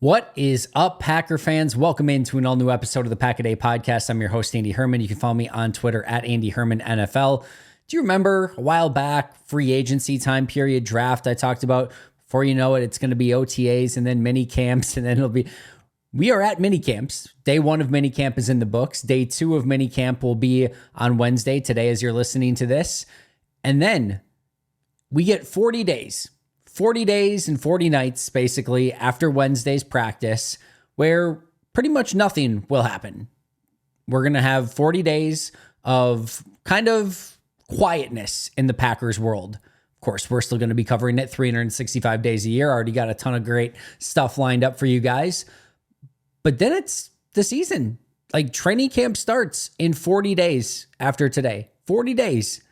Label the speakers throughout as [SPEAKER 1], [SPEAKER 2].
[SPEAKER 1] What is up, Packer fans? Welcome into an all-new episode of the Pack a Day podcast. I'm your host, Andy Herman. You can follow me on Twitter at Andy Herman NFL. Do you remember a while back, free agency time period draft I talked about? Before you know it, it's going to be OTAs and then mini camps, and then we are at mini camps. Day one of mini camp is in the books. Day two of mini camp will be on Wednesday, today as you're listening to this. And then we get 40 days and 40 nights, basically, after Wednesday's practice, where pretty much nothing will happen. We're going to have 40 days of kind of quietness in the Packers world. Of course, we're still going to be covering it 365 days a year. Already got a ton of great stuff lined up for you guys. But then it's the season. Like, training camp starts in 40 days after today. 40 days.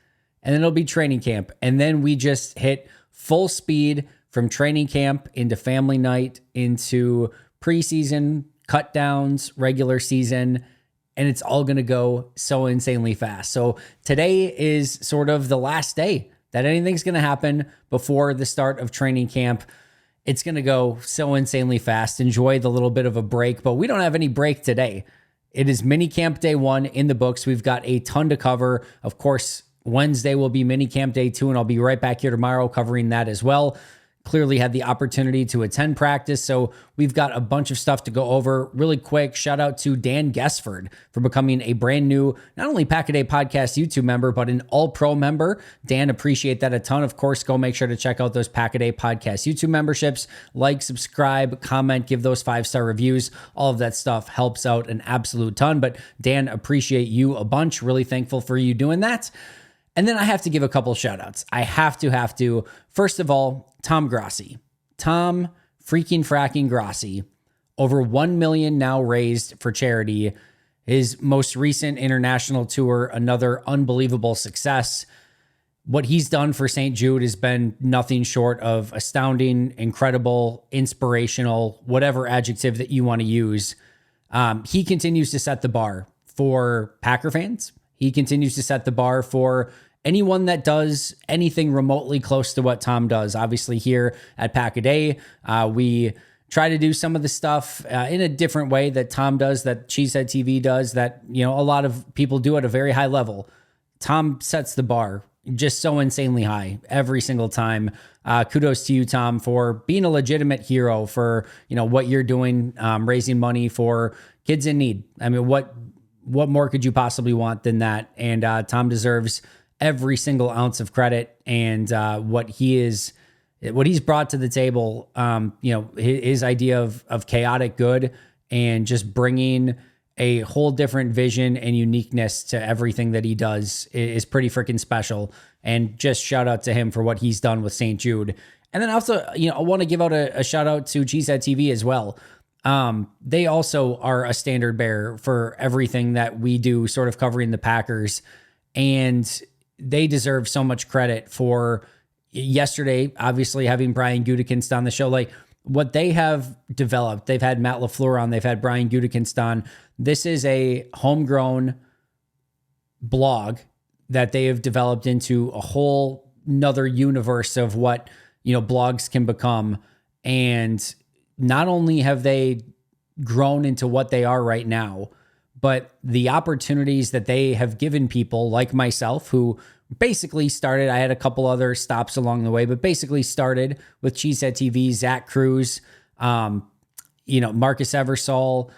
[SPEAKER 1] And then it'll be training camp. And then we just hit full speed from training camp into family night, into preseason, cut downs, regular season, and it's all going to go so insanely fast. So today is sort of the last day that anything's going to happen before the start of training camp. It's going to go so insanely fast. Enjoy the little bit of a break, but we don't have any break today. It is minicamp day one in the books. We've got a ton to cover. Of course, Wednesday will be minicamp day two, and I'll be right back here tomorrow covering that as well. Clearly had the opportunity to attend practice, so we've got a bunch of stuff to go over. Really quick, shout out to Dan Gesford for becoming a brand new, not only Pack a Day Podcast YouTube member, but an All-Pro member. Dan, appreciate that a ton. Of course, go make sure to check out those Pack a Day Podcast YouTube memberships. Like, subscribe, comment, give those 5-star reviews. All of that stuff helps out an absolute ton. But Dan, appreciate you a bunch. Really thankful for you doing that. And then I have to give a couple shout outs. I have to. First of all, Tom Grassi. Tom freaking fracking Grassi. Over $1 million now raised for charity. His most recent international tour, another unbelievable success. What he's done for St. Jude has been nothing short of astounding, incredible, inspirational, whatever adjective that you want to use. He continues to set the bar for Packer fans. He continues to set the bar for anyone that does anything remotely close to what Tom does. Obviously, here at Pack a Day, we try to do some of the stuff in a different way that Tom does, that Cheesehead TV does, that a lot of people do at a very high level. Tom sets the bar just so insanely high every single time. Kudos to you, Tom, for being a legitimate hero for what you're doing, raising money for kids in need. I mean, what more could you possibly want than that? And Tom deserves every single ounce of credit, and what he's brought to the table. His idea of chaotic good and just bringing a whole different vision and uniqueness to everything that he does is pretty freaking special. And just shout out to him for what he's done with St. Jude. And then also, I want to give out a shout out to Cheesehead TV as well. They also are a standard bearer for everything that we do, sort of covering the Packers, and they deserve so much credit for yesterday, obviously having Brian Gutekunst on the show. Like, what they have developed, they've had Matt LaFleur on, they've had Brian Gutekunst on. This is a homegrown blog that they have developed into a whole nother universe of what, blogs can become. And not only have they grown into what they are right now, but the opportunities that they have given people like myself, who basically started, I had a couple other stops along the way, but basically started with Cheesehead TV, Zach Cruz, Marcus Eversole,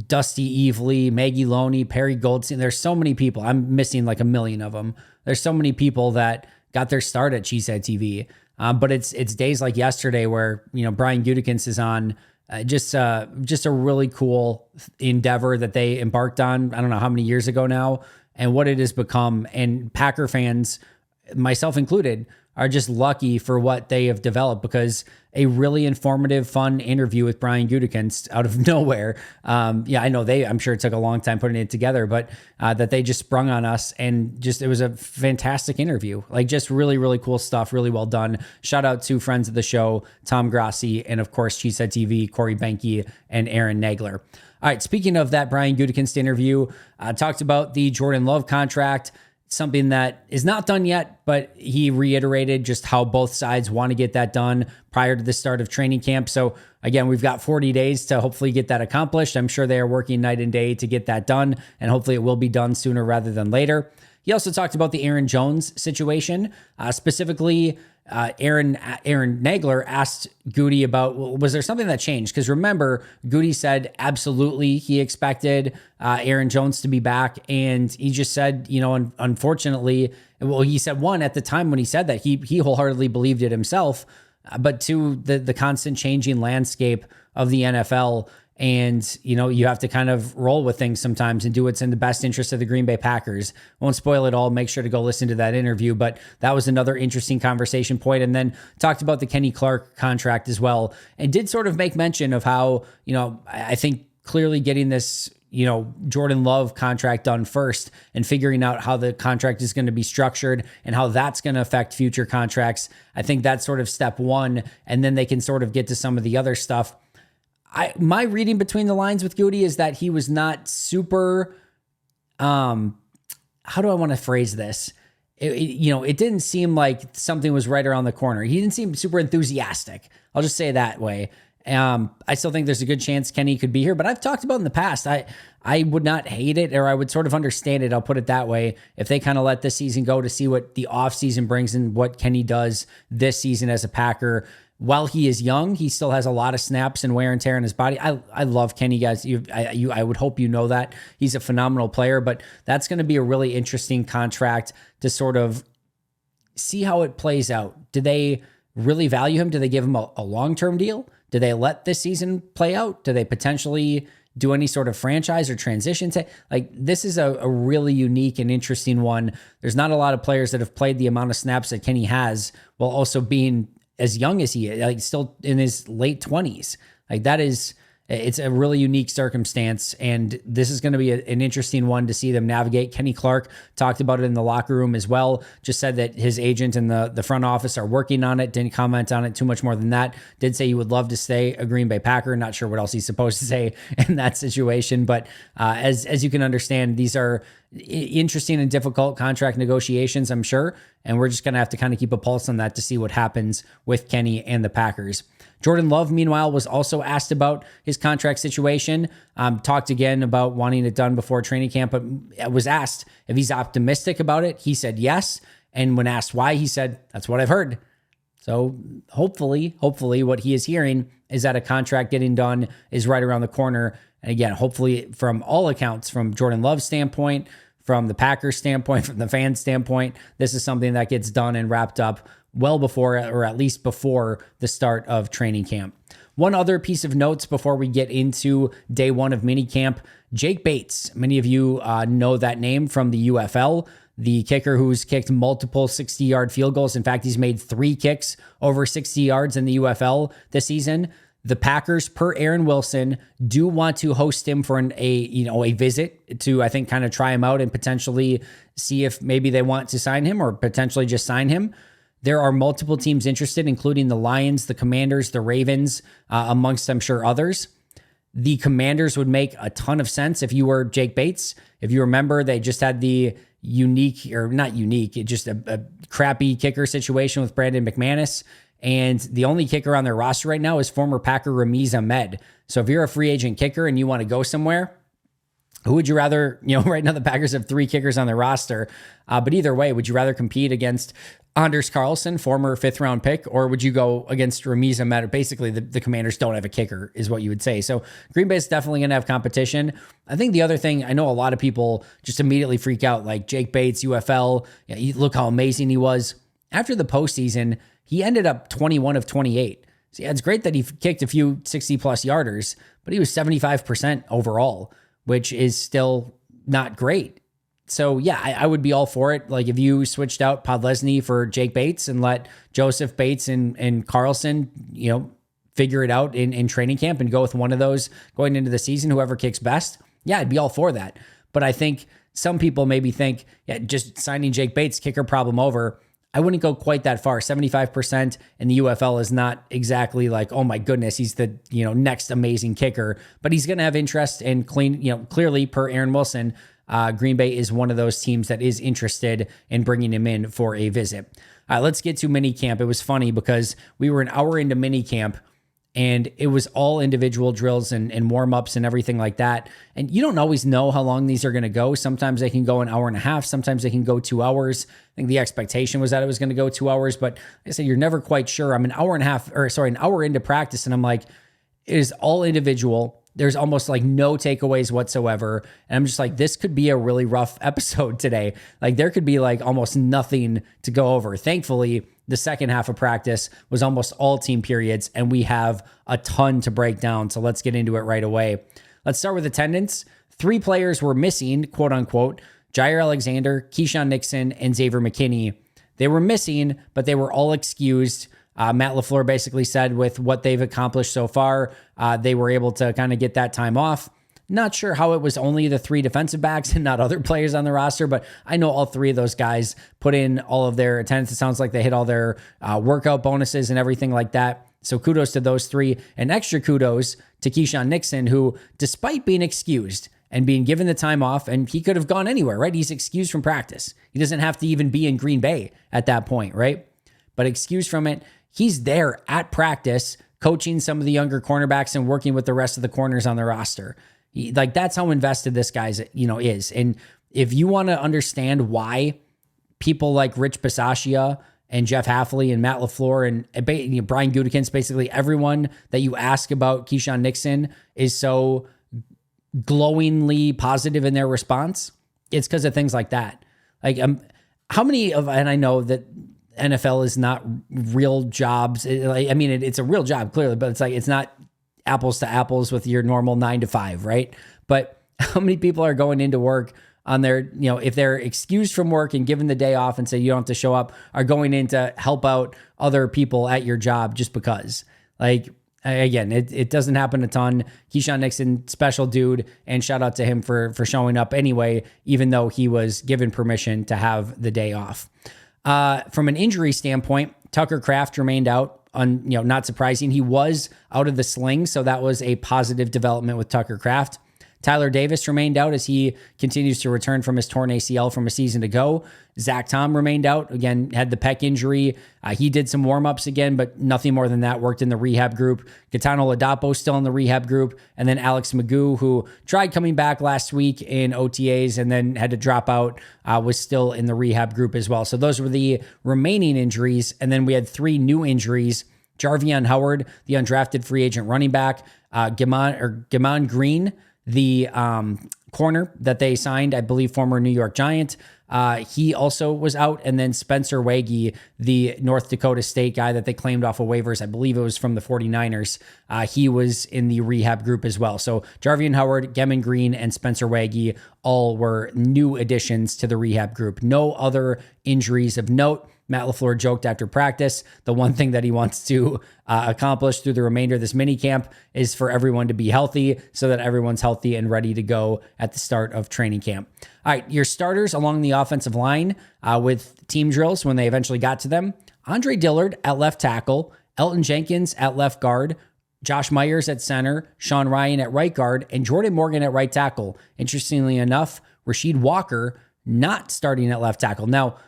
[SPEAKER 1] Dusty Evely, Maggie Loney, Perry Goldstein. There's so many people. I'm missing like a million of them. There's so many people that got their start at Cheesehead TV. But it's days like yesterday where, Brian Gutekunst is on. Just a really cool endeavor that they embarked on. I don't know how many years ago now, and what it has become. And Packer fans, myself included, are just lucky for what they have developed, because a really informative, fun interview with Brian Gutekunst out of nowhere. I know I'm sure it took a long time putting it together, but that they just sprung on us, and it was a fantastic interview. Like, just really, really cool stuff. Really well done. Shout out to friends of the show, Tom Grassi, and of course, Cheesehead TV, Corey Benke, and Aaron Nagler. All right, speaking of that Brian Gutekunst interview, talked about the Jordan Love contract. something that is not done yet, but he reiterated just how both sides want to get that done prior to the start of training camp. So again, we've got 40 days to hopefully get that accomplished. I'm sure they are working night and day to get that done, and hopefully it will be done sooner rather than later. He also talked about the Aaron Jones situation, specifically Aaron Nagler asked Goody about, was there something that changed? Because remember, Goody said absolutely he expected Aaron Jones to be back. And he just said, unfortunately, well, he said, one, at the time when he said that, he wholeheartedly believed it himself. But two, the constant changing landscape of the NFL. And, you have to kind of roll with things sometimes and do what's in the best interest of the Green Bay Packers. Won't spoil it all. Make sure to go listen to that interview. But that was another interesting conversation point. And then talked about the Kenny Clark contract as well. And did sort of make mention of how, I think clearly getting this, Jordan Love contract done first and figuring out how the contract is going to be structured and how that's going to affect future contracts. I think that's sort of step one. And then they can sort of get to some of the other stuff. My reading between the lines with Goody is that he was not super, how do I want to phrase this? It didn't seem like something was right around the corner. He didn't seem super enthusiastic. I'll just say it that way. I still think there's a good chance Kenny could be here, but I've talked about in the past, I would not hate it, or I would sort of understand it. I'll put it that way. If they kind of let this season go to see what the offseason brings and what Kenny does this season as a Packer. While he is young, he still has a lot of snaps and wear and tear in his body. I love Kenny, guys. I would hope you know that. He's a phenomenal player, but that's going to be a really interesting contract to sort of see how it plays out. Do they really value him? Do they give him a long-term deal? Do they let this season play out? Do they potentially do any sort of franchise or transition? This is a really unique and interesting one. There's not a lot of players that have played the amount of snaps that Kenny has while also being as young as he is, still in his late 20s. It's a really unique circumstance, and this is going to be an interesting one to see them navigate. Kenny Clark talked about it in the locker room as well, just said that his agent and the front office are working on it, didn't comment on it too much more than that, did say he would love to stay a Green Bay Packer. Not sure what else he's supposed to say in that situation, but as you can understand, these are interesting and difficult contract negotiations, I'm sure, and we're just going to have to kind of keep a pulse on that to see what happens with Kenny and the Packers. Jordan Love, meanwhile, was also asked about his contract situation, talked again about wanting it done before training camp, but was asked if he's optimistic about it. He said yes, and when asked why, he said, that's what I've heard. So hopefully what he is hearing is that a contract getting done is right around the corner. And again, hopefully from all accounts, from Jordan Love's standpoint, from the Packers standpoint, from the fans standpoint, this is something that gets done and wrapped up well before, or at least before, the start of training camp. One other piece of notes before we get into day one of minicamp, Jake Bates. Many of you know that name from the UFL, the kicker who's kicked multiple 60-yard field goals. In fact, he's made 3 kicks over 60 yards in the UFL this season. The Packers, per Aaron Wilson, do want to host him for a visit to, I think, kind of try him out and potentially see if maybe they want to sign him or potentially just sign him. There are multiple teams interested, including the Lions, the Commanders, the Ravens, amongst, I'm sure, others. The Commanders would make a ton of sense if you were Jake Bates. If you remember, they just had the a crappy kicker situation with Brandon McManus. And the only kicker on their roster right now is former Packer Ramiz Ahmed. So if you're a free agent kicker and you want to go somewhere, who would you rather, right now the Packers have 3 kickers on their roster. But either way, would you rather compete against Anders Carlson, former 5th round pick, or would you go against Ramiz Ahmed? Basically, the Commanders don't have a kicker, is what you would say. So Green Bay is definitely going to have competition. I think the other thing, I know a lot of people just immediately freak out, like Jake Bates, UFL, look how amazing he was. After the postseason, he ended up 21 of 28. So yeah, it's great that he kicked a few 60-plus yarders, but he was 75% overall, which is still not great. So yeah, I would be all for it. Like if you switched out Podlesny for Jake Bates and let Joseph Bates and Carlson, figure it out in training camp and go with one of those going into the season, whoever kicks best. Yeah, I'd be all for that. But I think some people maybe think, yeah, just signing Jake Bates, kicker problem over. I wouldn't go quite that far. 75% in the UFL is not exactly like, oh my goodness, he's the next amazing kicker. But he's going to have interest and clearly per Aaron Wilson, Green Bay is one of those teams that is interested in bringing him in for a visit. All right, let's get to minicamp. It was funny because we were an hour into minicamp, and it was all individual drills and warm-ups and everything like that. And you don't always know how long these are going to go. Sometimes they can go an hour and a half. Sometimes they can go 2 hours. I think the expectation was that it was going to go 2 hours, but like I said, you're never quite sure. I'm an hour into practice, and I'm like, it is all individual. There's almost like no takeaways whatsoever. And I'm just like, this could be a really rough episode today. Like there could be like almost nothing to go over. Thankfully, the second half of practice was almost all team periods, and we have a ton to break down. So let's get into it right away. Let's start with attendance. 3 players were missing, quote unquote: Jair Alexander, Keyshawn Nixon, and Xavier McKinney. They were missing, but they were all excused. Matt LaFleur basically said with what they've accomplished so far, they were able to kind of get that time off. Not sure how it was only the 3 defensive backs and not other players on the roster, but I know all 3 of those guys put in all of their attendance. It sounds like they hit all their workout bonuses and everything like that. So kudos to those 3, and extra kudos to Keyshawn Nixon, who, despite being excused and being given the time off, and he could have gone anywhere, right? He's excused from practice. He doesn't have to even be in Green Bay at that point, right? But excused from it, he's there at practice, coaching some of the younger cornerbacks and working with the rest of the corners on the roster. That's how invested this guy's, is. And if you want to understand why people like Rich Bisaccia and Jeff Hafley and Matt LaFleur and Brian Gutekunst, basically everyone that you ask about Keyshawn Nixon is so glowingly positive in their response, it's because of things like that. Like, how many of, and I know that NFL is not real jobs. It's a real job, clearly, but it's not apples to apples with your normal 9 to 5, right? But how many people are going into work on their, if they're excused from work and given the day off and say you don't have to show up, are going in to help out other people at your job just because? Like, again, it doesn't happen a ton. Keyshawn Nixon, special dude, and shout out to him for showing up anyway, even though he was given permission to have the day off. From an injury standpoint, Tucker Kraft remained out. Not surprising. He was out of the sling, so that was a positive development with Tucker Kraft. Tyler Davis remained out as he continues to return from his torn ACL from a season ago. Zach Tom remained out. Again, had the pec injury. He did some warm-ups again, but nothing more than that. Worked in the rehab group. Gaetano Ladapo still in the rehab group. And then Alex Magoo, who tried coming back last week in OTAs and then had to drop out, was still in the rehab group as well. So those were the remaining injuries. And then we had 3 new injuries. Jarvion Howard, the undrafted free agent running back. Gamon Green, the corner that they signed, I believe former New York Giant. He also was out. And then Spencer Waggy, the North Dakota State guy that they claimed off of waivers, I believe it was from the 49ers. He was in the rehab group as well. So Jarvion Howard, Gamon Green, and Spencer Waggy all were new additions to the rehab group. No other injuries of note. Matt LaFleur joked after practice, the one thing that he wants to accomplish through the remainder of this mini camp is for everyone to be healthy so that everyone's healthy and ready to go at the start of training camp. All right, your starters along the offensive line with team drills when they eventually got to them. Andre Dillard at left tackle, Elton Jenkins at left guard, Josh Myers at center, Sean Ryan at right guard, and Jordan Morgan at right tackle. Interestingly enough, Rasheed Walker not starting at left tackle. Now,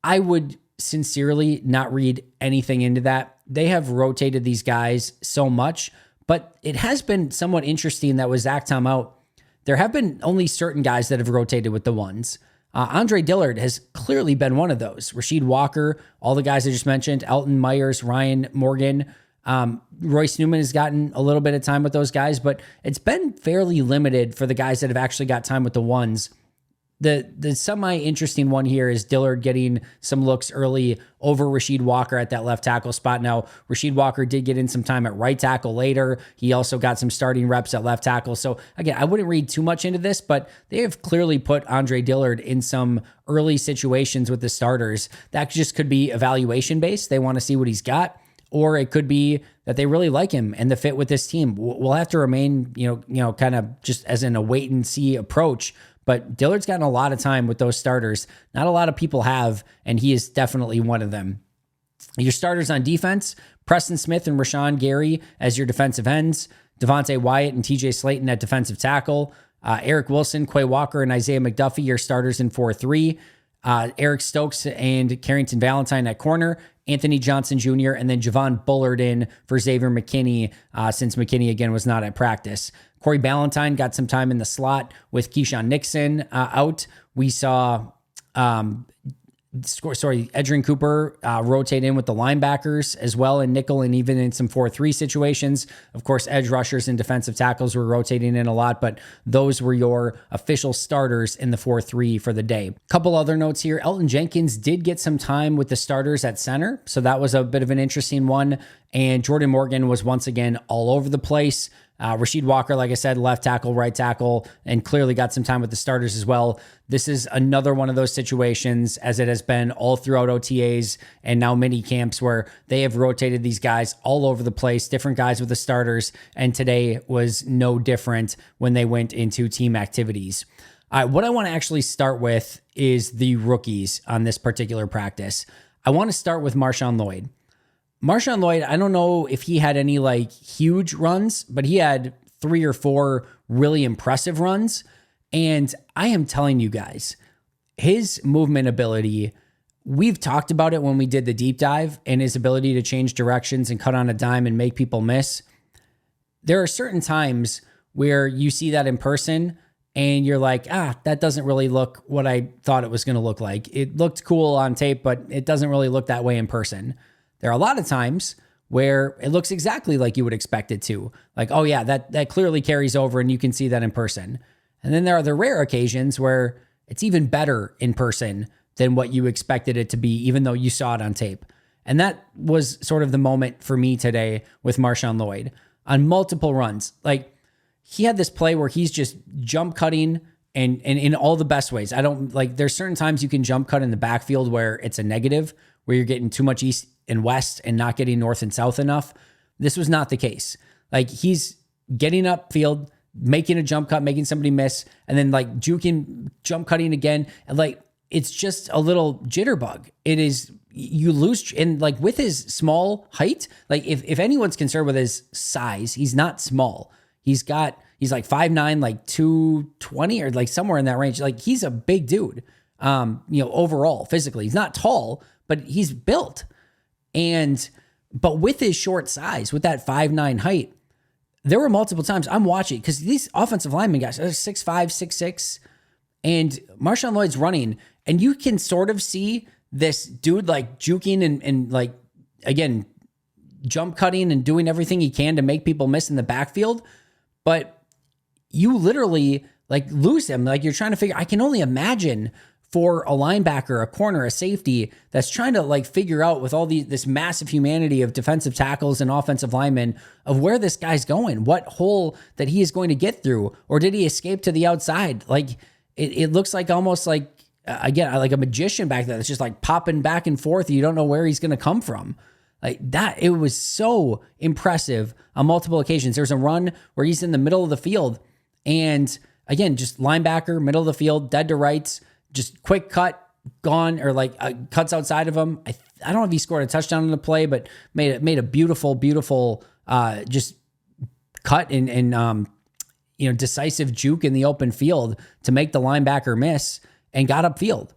[SPEAKER 1] I would sincerely not read anything into that. They have rotated these guys so much, but it has been somewhat interesting that with Zach Tom out, there have been only certain guys that have rotated with the ones. Andre Dillard has clearly been one of those. Rasheed Walker, all the guys I just mentioned, Elton Myers, Ryan Morgan, Royce Newman has gotten a little bit of time with those guys, but it's been fairly limited for the guys that have actually got time with the ones. The semi-interesting one here is Dillard getting some looks early over Rasheed Walker at that left tackle spot. Now, Rasheed Walker did get in some time at right tackle later. He also got some starting reps at left tackle. So, again, I wouldn't read too much into this, but they have clearly put Andre Dillard in some early situations with the starters. That just could be evaluation-based. They want to see what he's got. Or it could be that they really like him and the fit with this team. We'll have to remain, kind of just as in a wait-and-see approach. But Dillard's gotten a lot of time with those starters. Not a lot of people have, and he is definitely one of them. Your starters on defense, Preston Smith and Rashawn Gary as your defensive ends, Devontae Wyatt and TJ Slayton at defensive tackle, Eric Wilson, Quay Walker, and Isaiah McDuffie, your starters in 4-3. Eric Stokes and Carrington Valentine at corner, Anthony Johnson Jr., and then Javon Bullard in for Xavier McKinney, since McKinney, again, was not at practice. Corey Ballantyne got some time in the slot with Keyshawn Nixon out. We saw Edgerrin Cooper rotate in with the linebackers as well in nickel and even in some 4-3 situations. Of course, edge rushers and defensive tackles were rotating in a lot, but those were your official starters in the 4-3 for the day. Couple other notes here. Elton Jenkins did get some time with the starters at center, so that was a bit of an interesting one. And Jordan Morgan was once again all over the place. Rasheed Walker, like I said, left tackle, right tackle, and clearly got some time with the starters as well. This is another one of those situations, as it has been all throughout OTAs and now mini camps, where they have rotated these guys all over the place, different guys with the starters, and today was no different when they went into team activities. All right, what I want to actually start with is the rookies on this particular practice. I want to start with Marshawn Lloyd. Marshawn Lloyd, I don't know if he had any like huge runs, but he had 3 or 4 really impressive runs. And I am telling you guys, his movement ability, we've talked about it when we did the deep dive, and his ability to change directions and cut on a dime and make people miss. There are certain times where you see that in person and you're like, that doesn't really look what I thought it was going to look like. It looked cool on tape, but it doesn't really look that way in person. There are a lot of times where it looks exactly like you would expect it to. Like, oh yeah, that clearly carries over and you can see that in person. And then there are the rare occasions where it's even better in person than what you expected it to be, even though you saw it on tape. And that was sort of the moment for me today with Marshawn Lloyd on multiple runs. Like, he had this play where he's just jump cutting and in all the best ways. There's certain times you can jump cut in the backfield where it's a negative, where you're getting too much east and west and not getting north and south enough. This was not the case. Like, he's getting upfield, making a jump cut, making somebody miss, and then like juking, jump cutting again. And like, it's just a little jitterbug. It is, you lose, and like with his small height, like if anyone's concerned with his size, he's not small. He's like 5'9", like 220 or like somewhere in that range. Like, he's a big dude, overall, physically. He's not tall, but he's built. But with his short size, with that 5'9" height, there were multiple times I'm watching, because these offensive linemen guys are 6'5", 6'6", and Marshawn Lloyd's running, and you can sort of see this dude like juking and like, again, jump cutting and doing everything he can to make people miss in the backfield. But you literally like lose him. Like, you're trying to figure, I can only imagine for a linebacker, a corner, a safety that's trying to like figure out with all this massive humanity of defensive tackles and offensive linemen of where this guy's going, what hole that he is going to get through, or did he escape to the outside? Like, it looks like almost like, again, like a magician back there that's just like popping back and forth. You don't know where he's going to come from. Like that, it was so impressive on multiple occasions. There's a run where he's in the middle of the field, and again, just linebacker, middle of the field, dead to rights, just quick cut, gone, or like cuts outside of him. I don't know if he scored a touchdown on the play, but made a beautiful just cut and decisive juke in the open field to make the linebacker miss and got upfield.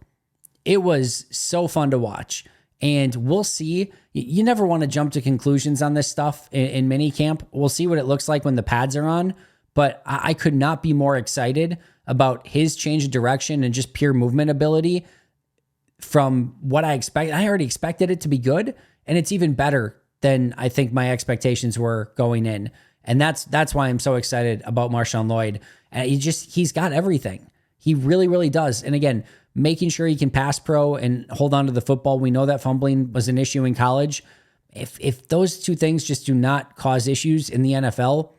[SPEAKER 1] It was so fun to watch. And we'll see. You never want to jump to conclusions on this stuff in minicamp. We'll see what it looks like when the pads are on. But I could not be more excited about his change of direction and just pure movement ability from what I expect. I already expected it to be good, and it's even better than I think my expectations were going in. And that's why I'm so excited about Marshawn Lloyd. And he's got everything. He really, really does. And again, making sure he can pass pro and hold on to the football. We know that fumbling was an issue in college. If those two things just do not cause issues in the NFL,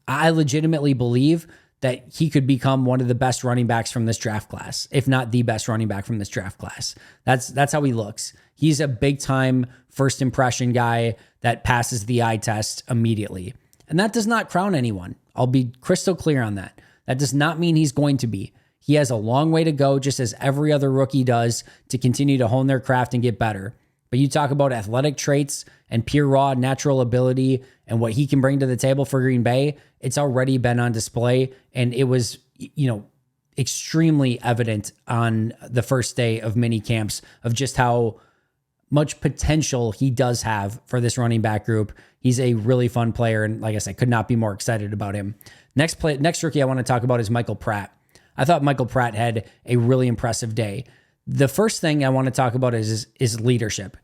[SPEAKER 1] I legitimately believe that he could become one of the best running backs from this draft class, if not the best running back from this draft class. That's how he looks. He's a big time first impression guy that passes the eye test immediately. And that does not crown anyone. I'll be crystal clear on that. That does not mean he's going to be. He has a long way to go, just as every other rookie does, to continue to hone their craft and get better. but you talk about athletic traits and pure raw natural ability and what he can bring to the table for Green Bay. It's already been on display, and it was, extremely evident on the first day of mini camps of just how much potential he does have for this running back group. He's a really fun player, and like I said, could not be more excited about him. Next rookie I want to talk about is Michael Pratt. I thought Michael Pratt had a really impressive day. The first thing I want to talk about is leadership.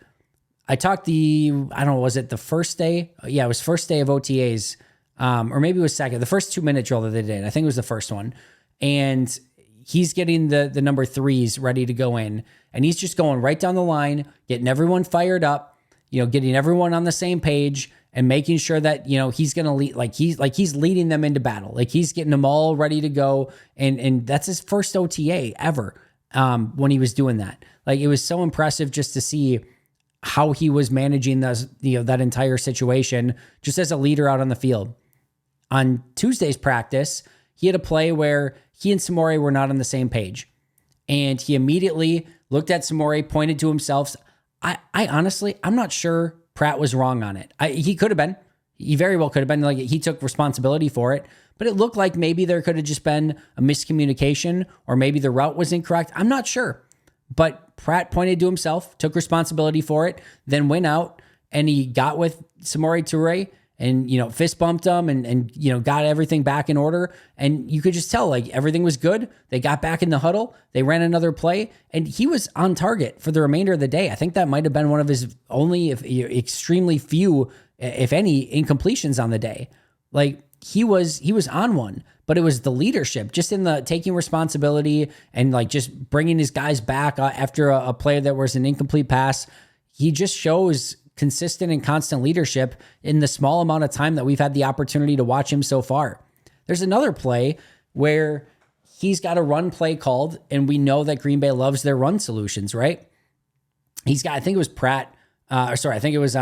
[SPEAKER 1] I talked was it the first day? Yeah, it was first day of OTAs, or maybe it was second. The first 2-minute drill that they did. I think it was the first one. And he's getting the number 3s ready to go in. And he's just going right down the line, getting everyone fired up, getting everyone on the same page and making sure that, he's going to lead, he's leading them into battle. Like he's getting them all ready to go. And that's his first OTA ever when he was doing that. Like it was so impressive just to see how he was managing that entire situation just as a leader out on the field. On Tuesday's practice, he had a play where he and Samori were not on the same page. And he immediately looked at Samori, pointed to himself. I honestly, I'm not sure Pratt was wrong on it. He could have been. He very well could have been. Like he took responsibility for it. But it looked like maybe there could have just been a miscommunication or maybe the route was incorrect. I'm not sure. But Pratt pointed to himself, took responsibility for it, then went out and he got with Samori Toure and, fist bumped him and got everything back in order. And you could just tell like everything was good. They got back in the huddle. They ran another play and he was on target for the remainder of the day. I think that might've been one of his only extremely few, if any, incompletions on the day. Like he was on one, but it was the leadership just in the taking responsibility and like just bringing his guys back after a play that was an incomplete pass. He just shows consistent and constant leadership in the small amount of time that we've had the opportunity to watch him so far. There's another play where he's got a run play called, and we know that Green Bay loves their run solutions, right? He's got, I think it was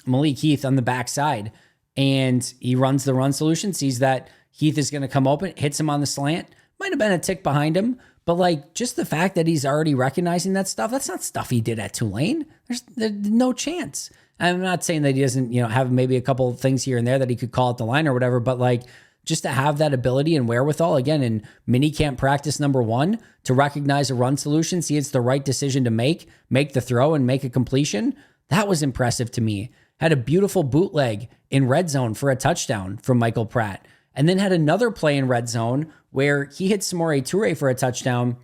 [SPEAKER 1] Malik Heath on the backside, and he runs the run solution, sees that Heath is going to come open, hits him on the slant. Might have been a tick behind him, but like just the fact that he's already recognizing that stuff, that's not stuff he did at Tulane. There's no chance. I'm not saying that he doesn't, have maybe a couple of things here and there that he could call at the line or whatever, but like just to have that ability and wherewithal, again, in minicamp practice number 1, to recognize a run solution, see it's the right decision to make the throw and make a completion. That was impressive to me. Had a beautiful bootleg in red zone for a touchdown from Michael Pratt. And then had another play in red zone where he hits Samori Toure for a touchdown.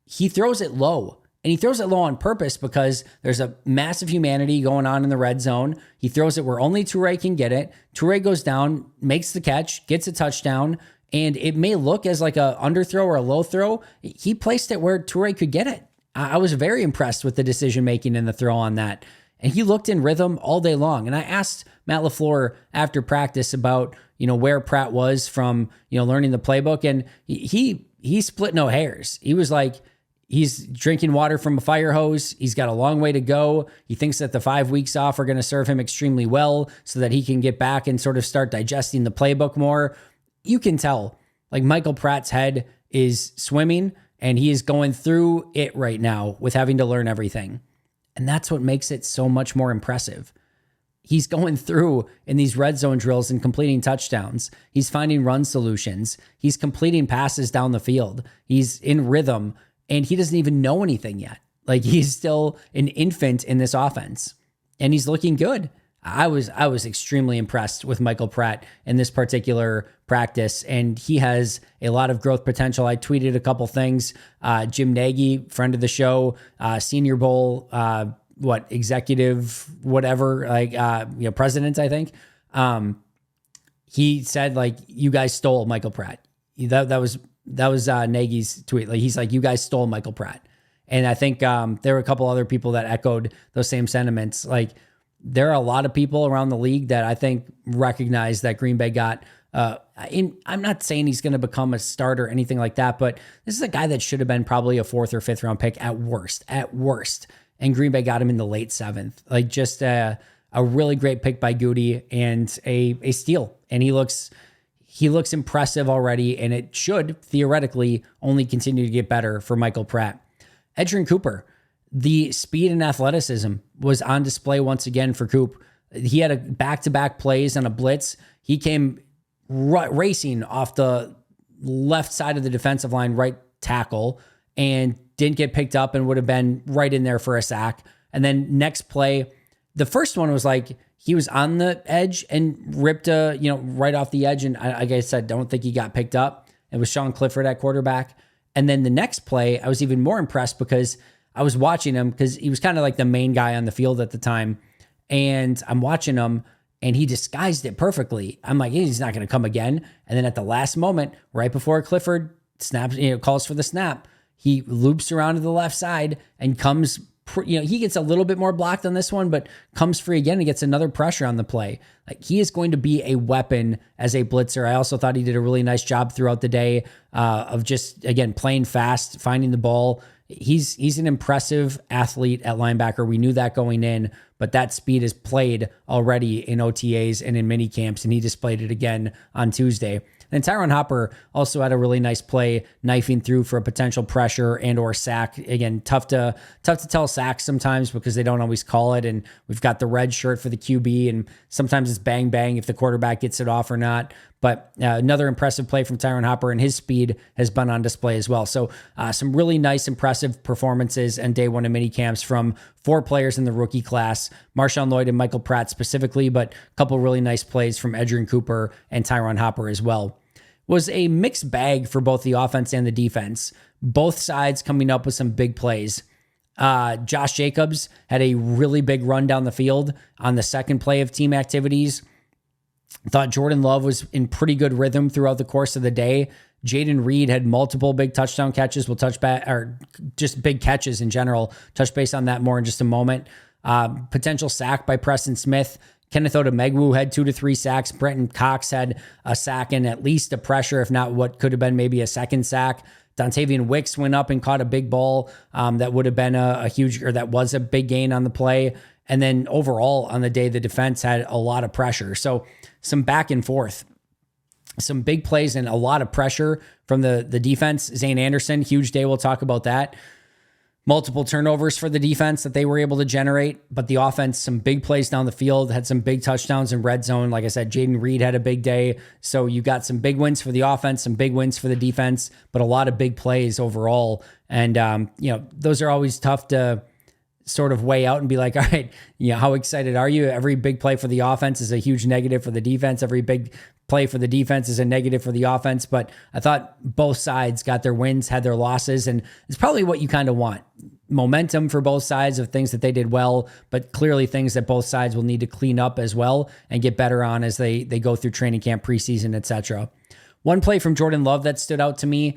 [SPEAKER 1] He throws it low. And he throws it low on purpose because there's a massive humanity going on in the red zone. He throws it where only Toure can get it. Toure goes down, makes the catch, gets a touchdown. And it may look as like a underthrow or a low throw. He placed it where Toure could get it. I was very impressed with the decision-making and the throw on that. And he looked in rhythm all day long. And I asked Matt LaFleur after practice about, where Pratt was from, learning the playbook. And he split no hairs. He was like, he's drinking water from a fire hose. He's got a long way to go. He thinks that the 5 weeks off are going to serve him extremely well so that he can get back and sort of start digesting the playbook more. You can tell, like Michael Pratt's head is swimming and he is going through it right now with having to learn everything. And that's what makes it so much more impressive. He's going through in these red zone drills and completing touchdowns. He's finding run solutions. He's completing passes down the field. He's in rhythm and he doesn't even know anything yet. Like he's still an infant in this offense and he's looking good. I was extremely impressed with Michael Pratt in this particular practice, and he has a lot of growth potential. I tweeted a couple things. Jim Nagy, friend of the show, Senior Bowl, executive, whatever, president, I think. He said like, you guys stole Michael Pratt. That was Nagy's tweet. Like he's like, you guys stole Michael Pratt. And I think there were a couple other people that echoed those same sentiments. Like there are a lot of people around the league that I think recognize that Green Bay got. I'm not saying he's going to become a starter or anything like that, but this is a guy that should have been probably a 4th or 5th round pick at worst. And Green Bay got him in the late 7th. Like just a really great pick by Goody and a steal. And he looks impressive already, and it should theoretically only continue to get better for Michael Pratt. Edgerrin Cooper, the speed and athleticism was on display once again for Coop. He had a back-to-back plays on a blitz. He came racing off the left side of the defensive line, right tackle, and didn't get picked up and would have been right in there for a sack. And then next play, the first one was like he was on the edge and ripped right off the edge. And like I said, don't think he got picked up. It was Sean Clifford at quarterback. And then the next play, I was even more impressed because I was watching him because he was kind of like the main guy on the field at the time. And I'm watching him and he disguised it perfectly. I'm like, he's not going to come again. And then at the last moment, right before Clifford snaps, calls for the snap, he loops around to the left side and comes, he gets a little bit more blocked on this one, but comes free again and gets another pressure on the play. Like, he is going to be a weapon as a blitzer. I also thought he did a really nice job throughout the day of just, again, playing fast, finding the ball. He's an impressive athlete at linebacker. We knew that going in, but that speed is played already in OTAs and in mini camps, and he displayed it again on Tuesday. And Tyron Hopper also had a really nice play, knifing through for a potential pressure and or sack. Again, tough to tell sacks sometimes because they don't always call it. And we've got the red shirt for the QB, and sometimes it's bang bang if the quarterback gets it off or not. But another impressive play from Tyron Hopper, and his speed has been on display as well. So some really nice, impressive performances and day one of mini camps from 4 players in the rookie class, Marshawn Lloyd and Michael Pratt specifically, but a couple really nice plays from Adrian Cooper and Tyron Hopper as well. Was a mixed bag for both the offense and the defense. Both sides coming up with some big plays. Josh Jacobs had a really big run down the field on the second play of team activities. Thought Jordan Love was in pretty good rhythm throughout the course of the day. Jaden Reed had multiple big touchdown catches. We'll touch back, or just big catches in general. Touch base on that more in just a moment. Potential sack by Preston Smith. Kenneth Odemegwu had 2 to 3 sacks. Brenton Cox had a sack and at least a pressure, if not what could have been maybe a second sack. Dontavian Wicks went up and caught a big ball that would have been that was a big gain on the play. And then overall on the day, the defense had a lot of pressure. So some back and forth, some big plays and a lot of pressure from the defense. Zane Anderson, huge day. We'll talk about that. Multiple turnovers for the defense that they were able to generate, but the offense, some big plays down the field, had some big touchdowns in red zone. Like I said, Jaden Reed had a big day. So you got some big wins for the offense, some big wins for the defense, but a lot of big plays overall. And, those are always tough to sort of weigh out and be like, all right, how excited are you? Every big play for the offense is a huge negative for the defense. Every big play for the defense is a negative for the offense. But I thought both sides got their wins, had their losses, and it's probably what you kind of want. Momentum for both sides of things that they did well, but clearly things that both sides will need to clean up as well and get better on as they go through training camp, preseason, etc. One play from Jordan Love that stood out to me,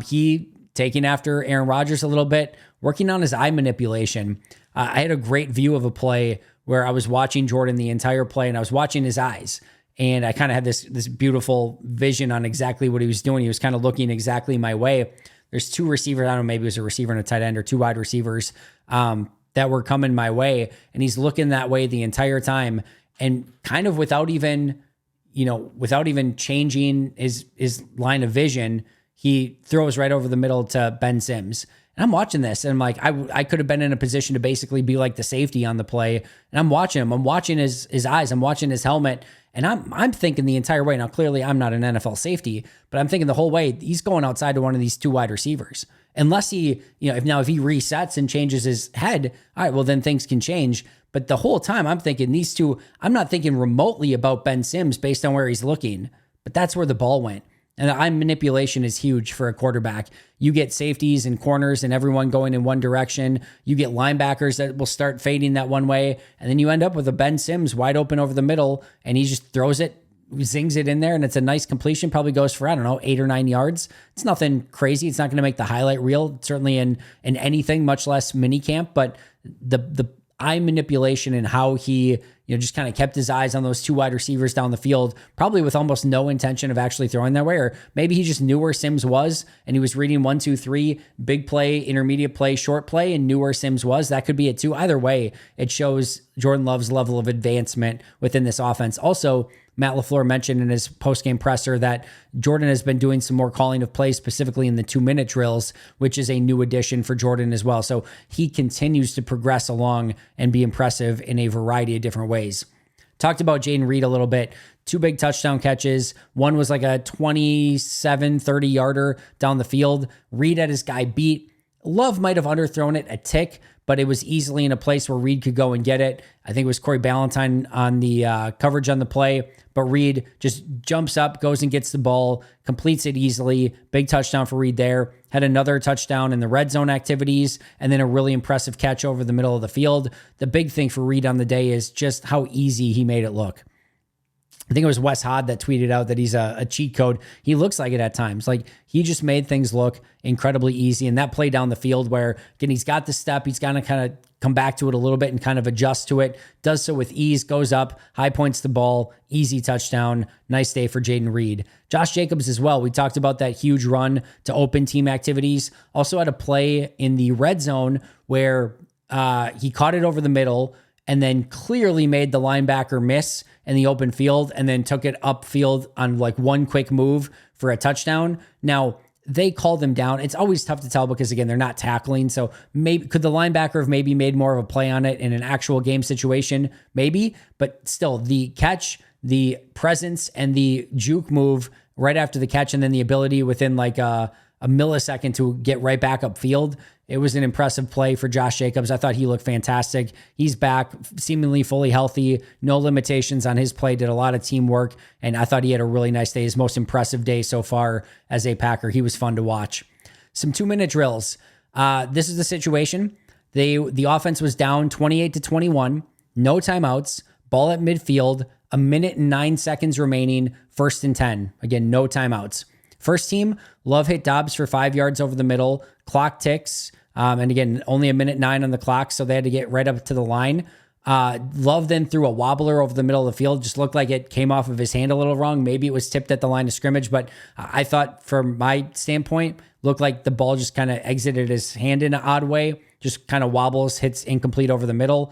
[SPEAKER 1] he taking after Aaron Rodgers a little bit, working on his eye manipulation. I had a great view of a play where I was watching Jordan the entire play and I was watching his eyes. And I kind of had this beautiful vision on exactly what he was doing. He was kind of looking exactly my way. There's 2 receivers. I don't know, maybe it was a receiver and a tight end or 2 wide receivers that were coming my way. And he's looking that way the entire time. And kind of without even changing his line of vision, he throws right over the middle to Ben Sims. And I'm watching this and I'm like, I could have been in a position to basically be like the safety on the play. And I'm watching him. I'm watching his eyes. I'm watching his helmet. And I'm thinking the entire way. Now, clearly I'm not an NFL safety, but I'm thinking the whole way he's going outside to one of these 2 wide receivers. Unless he, if he resets and changes his head, all right, well then things can change. But the whole time I'm thinking these 2, I'm not thinking remotely about Ben Sims based on where he's looking, but that's where the ball went. And eye manipulation is huge for a quarterback. You get safeties and corners and everyone going in one direction. You get linebackers that will start fading that one way. And then you end up with a Ben Sims wide open over the middle and he just throws it, zings it in there. And it's a nice completion, probably goes for, 8 or 9 yards. It's nothing crazy. It's not going to make the highlight reel, certainly in anything, much less minicamp. But the eye manipulation and how he just kind of kept his eyes on those two wide receivers down the field, probably with almost no intention of actually throwing that way. Or maybe he just knew where Sims was and he was reading 1, 2, 3, big play, intermediate play, short play, and knew where Sims was. That could be it too. Either way, it shows Jordan Love's level of advancement within this offense. Also, Matt LaFleur mentioned in his post-game presser that Jordan has been doing some more calling of plays, specifically in the 2-minute drills, which is a new addition for Jordan as well. So he continues to progress along and be impressive in a variety of different ways. Talked about Jayden Reed a little bit. 2 big touchdown catches. One was like a 27, 30-yarder down the field. Reed had his guy beat. Love might have underthrown it a tick, but it was easily in a place where Reed could go and get it. I think it was Corey Ballantyne on the coverage on the play, but Reed just jumps up, goes and gets the ball, completes it easily. Big touchdown for Reed there. Had another touchdown in the red zone activities, and then a really impressive catch over the middle of the field. The big thing for Reed on the day is just how easy he made it look. I think it was Wes Hod that tweeted out that he's a cheat code. He looks like it at times. Like, he just made things look incredibly easy. And that play down the field where, again, he's got the step, he's got to kind of come back to it a little bit and kind of adjust to it. Does so with ease, goes up, high points the ball, easy touchdown. Nice day for Jayden Reed. Josh Jacobs as well. We talked about that huge run to open team activities. Also had a play in the red zone where he caught it over the middle and then clearly made the linebacker miss in the open field and then took it upfield on like one quick move for a touchdown. Now, they called him down. It's always tough to tell because, again, they're not tackling. So maybe could the linebacker have maybe made more of a play on it in an actual game situation? Maybe. But still, the catch, the presence, and the juke move right after the catch, and then the ability within like a millisecond to get right back upfield. It was an impressive play for Josh Jacobs. I thought he looked fantastic. He's back, seemingly fully healthy, no limitations on his play, did a lot of teamwork, and I thought he had a really nice day, his most impressive day so far as a Packer. He was fun to watch. Some 2-minute drills. This is the situation. The offense was down 28-21, no timeouts, ball at midfield, 1 minute and 9 seconds remaining, 1st and 10. Again, no timeouts. First team, Love hit Dobbs for 5 yards over the middle. Clock ticks. And again, only 1 minute 9 on the clock, so they had to get right up to the line. Love then threw a wobbler over the middle of the field. Just looked like it came off of his hand a little wrong. Maybe it was tipped at the line of scrimmage, but I thought from my standpoint, looked like the ball just kind of exited his hand in an odd way. Just kind of wobbles, hits incomplete over the middle.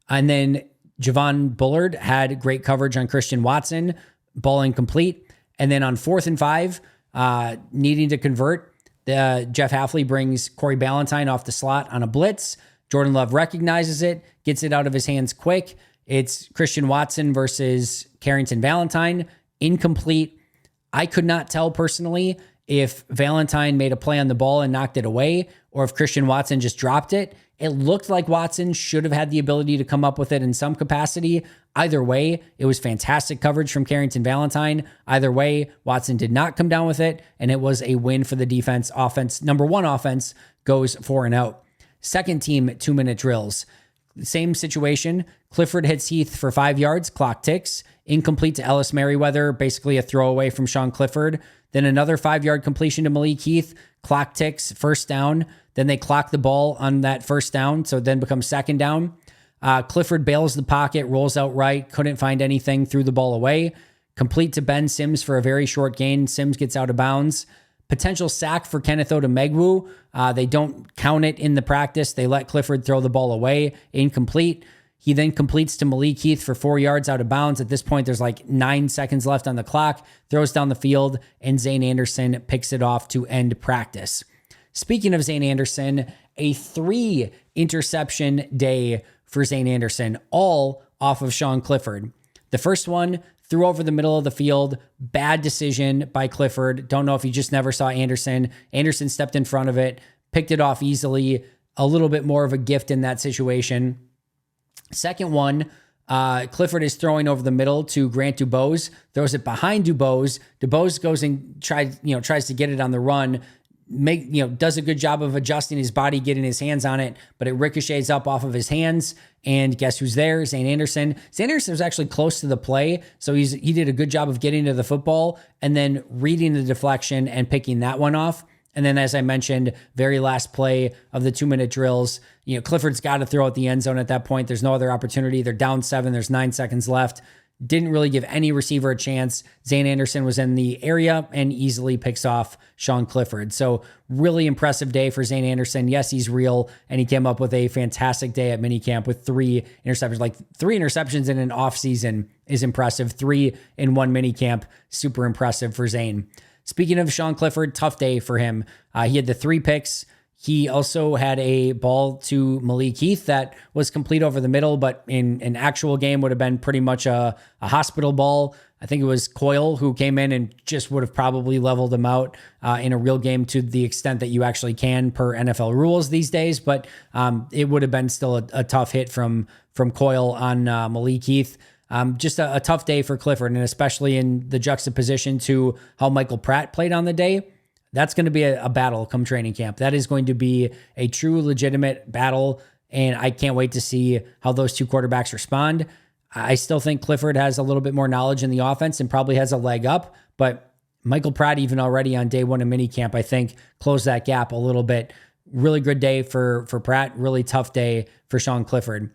[SPEAKER 1] And then Javon Bullard had great coverage on Christian Watson, ball incomplete. And then on 4th and 5, needing to convert, Jeff Hafley brings Corey Ballantyne off the slot on a blitz. Jordan Love recognizes it, gets it out of his hands quick. It's Christian Watson versus Carrington Valentine, incomplete. I could not tell personally if Valentine made a play on the ball and knocked it away or if Christian Watson just dropped it. It looked like Watson should have had the ability to come up with it in some capacity. Either way, it was fantastic coverage from Carrington Valentine. Either way, Watson did not come down with it, and it was a win for the defense. Offense, number one offense, goes 4 and out. Second team, 2-minute drills. Same situation. Clifford hits Heath for 5 yards, clock ticks. Incomplete to Ellis Merriweather, basically a throwaway from Sean Clifford. Then another 5-yard completion to Malik Heath, clock ticks, 1st down. Then they clock the ball on that 1st down, so it then becomes 2nd down. Clifford bails the pocket, rolls out right, couldn't find anything, threw the ball away. Complete to Ben Sims for a very short gain. Sims gets out of bounds. Potential sack for Kenneth Odumegwu. They don't count it in the practice. They let Clifford throw the ball away. Incomplete. He then completes to Malik Heath for 4 yards out of bounds. At this point, there's like 9 seconds left on the clock. Throws down the field, and Zane Anderson picks it off to end practice. Speaking of Zane Anderson, a 3 interception day for Zane Anderson, all off of Sean Clifford. The first one, threw over the middle of the field. Bad decision by Clifford. Don't know if he just never saw Anderson. Anderson stepped in front of it, picked it off easily. A little bit more of a gift in that situation. Second one, Clifford is throwing over the middle to Grant Dubose, throws it behind Dubose. Dubose goes and tries to get it on the run. Does a good job of adjusting his body, getting his hands on it, but it ricochets up off of his hands. And guess who's there? Zane Anderson. Zane Anderson was actually close to the play, so he did a good job of getting to the football and then reading the deflection and picking that one off. And then, as I mentioned, very last play of the 2-minute drills, Clifford's got to throw at the end zone at that point. There's no other opportunity. They're down 7. There's 9 seconds left. Didn't really give any receiver a chance. Zane Anderson was in the area and easily picks off Sean Clifford. So really impressive day for Zane Anderson. Yes, he's real, and he came up with a fantastic day at minicamp with 3 interceptions. Like 3 interceptions in an offseason is impressive. 3 in one minicamp, super impressive for Zane. Speaking of Sean Clifford, tough day for him. He had the 3 picks. He also had a ball to Malik Heath that was complete over the middle, but in an actual game would have been pretty much a hospital ball. I think it was Coyle who came in and just would have probably leveled him out in a real game to the extent that you actually can per NFL rules these days. But it would have been still a tough hit from Coyle on Malik Heath. Just a tough day for Clifford, and especially in the juxtaposition to how Michael Pratt played on the day. That's going to be a battle come training camp. That is going to be a true legitimate battle, and I can't wait to see how those 2 quarterbacks respond. I still think Clifford has a little bit more knowledge in the offense and probably has a leg up, but Michael Pratt, even already on day 1 of minicamp, I think closed that gap a little bit. Really good day for Pratt, really tough day for Sean Clifford.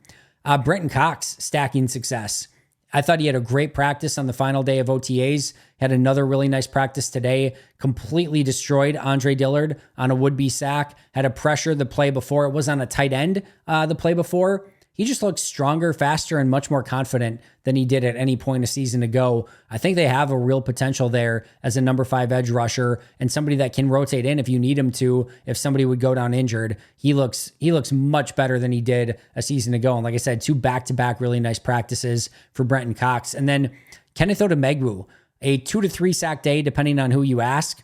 [SPEAKER 1] Brenton Cox stacking success. I thought he had a great practice on the final day of OTAs, had another really nice practice today, completely destroyed Andre Dillard on a would-be sack, had a pressure the play before. It was on a tight end the play before. He just looks stronger, faster, and much more confident than he did at any point a season ago. I think they have a real potential there as a number 5 edge rusher and somebody that can rotate in if you need him to, if somebody would go down injured. He looks much better than he did a season ago. And like I said, 2 back-to-back really nice practices for Brenton Cox. And then Kenneth Odemegwu, a 2 to 3 sack day, depending on who you ask.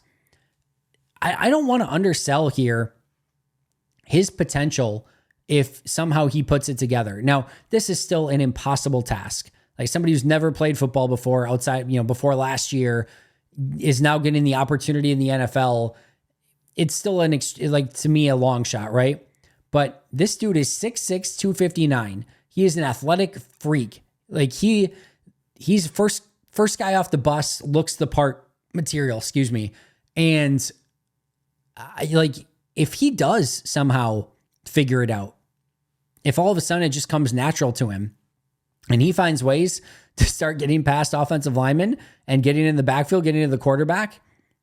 [SPEAKER 1] I don't want to undersell here his potential if somehow he puts it together. Now, this is still an impossible task. Like somebody who's never played football before outside, before last year is now getting the opportunity in the NFL. It's still to me, a long shot, right? But this dude is 6'6", 259. He is an athletic freak. Like he's first guy off the bus, looks the part material, And if he does somehow figure it out, if all of a sudden it just comes natural to him and he finds ways to start getting past offensive linemen and getting in the backfield, getting to the quarterback,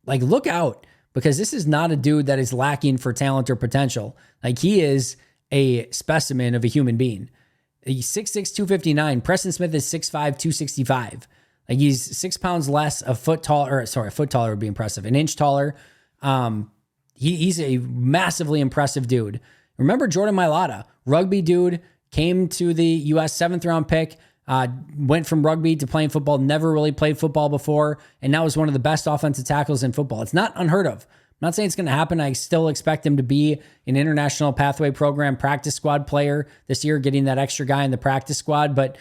[SPEAKER 1] look out, because this is not a dude that is lacking for talent or potential. He is a specimen of a human being. He's 6'6", 259. Preston Smith is 6'5", 265. He's 6 pounds less, a foot taller would be impressive, an inch taller. He's a massively impressive dude. Remember Jordan Mailata, rugby dude, came to the U.S. 7th round pick, went from rugby to playing football, never really played football before, and now is one of the best offensive tackles in football. It's not unheard of. I'm not saying it's going to happen. I still expect him to be an international pathway program practice squad player this year, getting that extra guy in the practice squad. But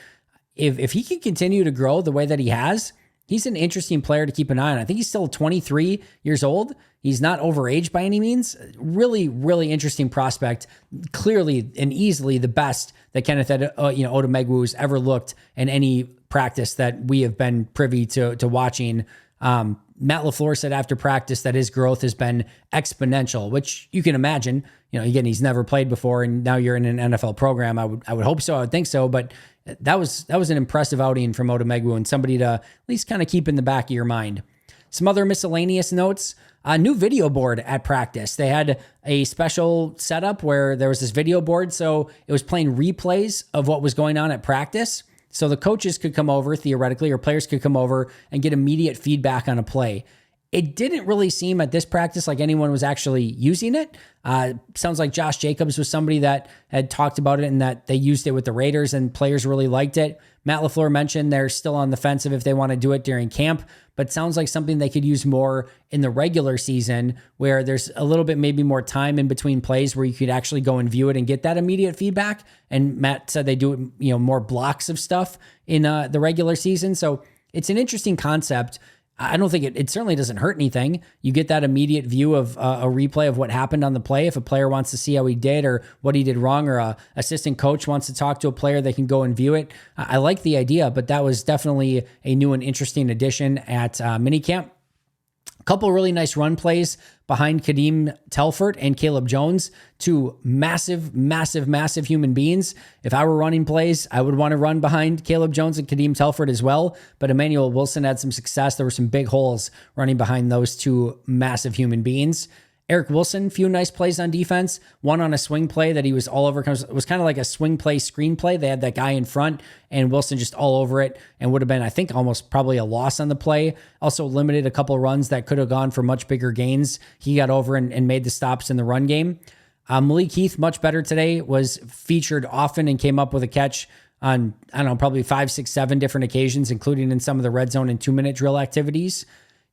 [SPEAKER 1] if he can continue to grow the way that he has, he's an interesting player to keep an eye on. I think he's still 23 years old. He's not overage by any means. Really, really interesting prospect. Clearly and easily the best that Kenneth Odemegwu has ever looked in any practice that we have been privy to watching. Matt LaFleur said after practice that his growth has been exponential, which you can imagine. Again, he's never played before, and now you're in an NFL program. I would hope so. I would think so. But that was an impressive outing from Odemegwu and somebody to at least kind of keep in the back of your mind. Some other miscellaneous notes. A new video board at practice. They had a special setup where there was this video board, so it was playing replays of what was going on at practice. So the coaches could come over, theoretically, or players could come over and get immediate feedback on a play. It didn't really seem at this practice like anyone was actually using it. Sounds like Josh Jacobs was somebody that had talked about it and that they used it with the Raiders and players really liked it. Matt LaFleur mentioned they're still on the fence of if they want to do it during camp, but sounds like something they could use more in the regular season where there's a little bit maybe more time in between plays where you could actually go and view it and get that immediate feedback. And Matt said they do it, more blocks of stuff in the regular season. So it's an interesting concept. I don't think it certainly doesn't hurt anything. You get that immediate view of a replay of what happened on the play. If a player wants to see how he did or what he did wrong, or a assistant coach wants to talk to a player, they can go and view it. I like the idea, but that was definitely a new and interesting addition at minicamp. Couple really nice run plays behind Kadeem Telfort and Caleb Jones, two massive human beings. If I were running plays, I would want to run behind Caleb Jones and Kadeem Telfort as well. But Emmanuel Wilson had some success. There were some big holes running behind those two massive human beings. Eric Wilson, few nice plays on defense. One on a swing play that he was all over. It was kind of like a swing play, screen play. They had that guy in front and Wilson just all over it and would have been, I think, almost probably a loss on the play. Also limited a couple runs that could have gone for much bigger gains. He got over and made the stops in the run game. Malik Heath, much better today, was featured often and came up with a catch on, I don't know, probably 5, 6, 7 different occasions, including in some of the red zone and 2-minute drill activities.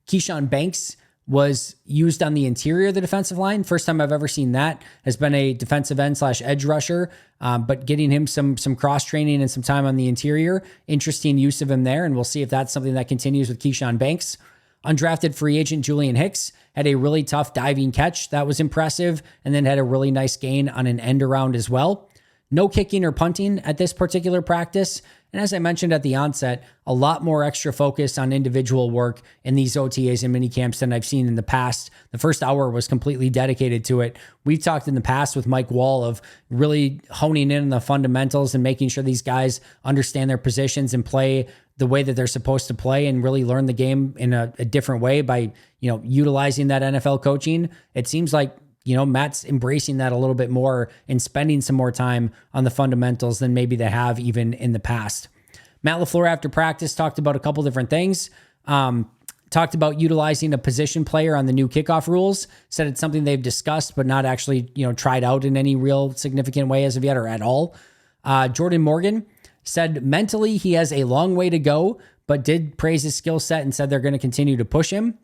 [SPEAKER 1] Keyshawn Banks was used on the interior of the defensive line. First time I've ever seen that. Has been a defensive end / edge rusher, but getting him some cross training and some time on the interior. Interesting use of him there, and we'll see if that's something that continues with Keyshawn Banks. Undrafted free agent Julian Hicks had a really tough diving catch that was impressive, and then had a really nice gain on an end around as well. No kicking or punting at this particular practice. And as I mentioned at the onset, a lot more extra focus on individual work in these OTAs and minicamps than I've seen in the past. The first hour was completely dedicated to it. We've talked in the past with Mike Wall of really honing in on the fundamentals and making sure these guys understand their positions and play the way that they're supposed to play and really learn the game in a different way by, utilizing that NFL coaching. It seems like Matt's embracing that a little bit more and spending some more time on the fundamentals than maybe they have even in the past. Matt LaFleur after practice talked about a couple different things. Talked about utilizing a position player on the new kickoff rules. Said it's something they've discussed, but not actually, tried out in any real significant way as of yet or at all. Jordan Morgan said mentally he has a long way to go, but did praise his skill set and said they're going to continue to push him.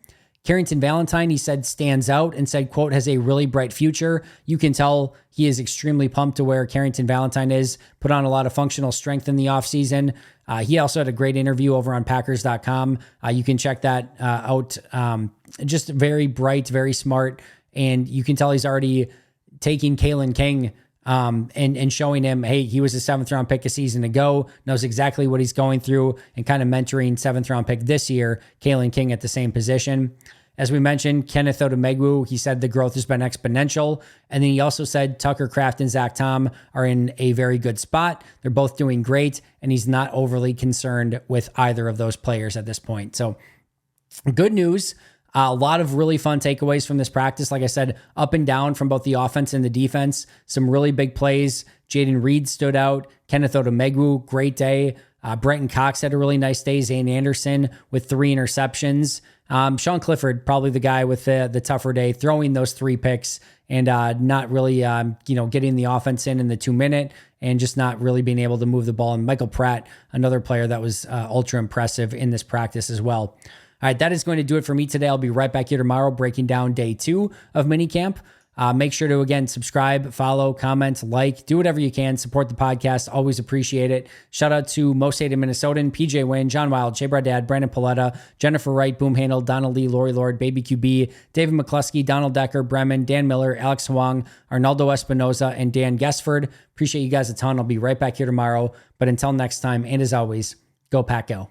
[SPEAKER 1] Carrington Valentine, he said, stands out and said, quote, has a really bright future. You can tell he is extremely pumped to where Carrington Valentine is, put on a lot of functional strength in the offseason. He also had a great interview over on Packers.com. You can check that out. Just very bright, very smart. And you can tell he's already taking Kalen King and showing him, hey, he was a 7th round pick a season ago, knows exactly what he's going through, and kind of mentoring 7th round pick this year, Kalen King at the same position. As we mentioned, Kenneth Odumegwu, he said the growth has been exponential. And then he also said Tucker Kraft and Zach Tom are in a very good spot. They're both doing great, and he's not overly concerned with either of those players at this point. So good news. A lot of really fun takeaways from this practice. Like I said, up and down from both the offense and the defense. Some really big plays. Jaden Reed stood out. Kenneth Odumegwu, great day. Brenton Cox had a really nice day. Zane Anderson with 3 interceptions. Sean Clifford, probably the guy with the tougher day, throwing those 3 picks and not really, getting the offense in the 2-minute and just not really being able to move the ball. And Michael Pratt, another player that was ultra impressive in this practice as well. All right, that is going to do it for me today. I'll be right back here tomorrow breaking down day 2 of minicamp. Make sure to, again, subscribe, follow, comment, like, do whatever you can. Support the podcast. Always appreciate it. Shout out to Most Hated Minnesotan, PJ Wynn, John Wild, Jay Bradad, Brandon Paletta, Jennifer Wright, Boom Handle, Donald Lee, Lori Lord, Baby QB, David McCluskey, Donald Decker, Bremen, Dan Miller, Alex Huang, Arnaldo Espinoza, and Dan Gesford. Appreciate you guys a ton. I'll be right back here tomorrow. But until next time, and as always, go Pack Go.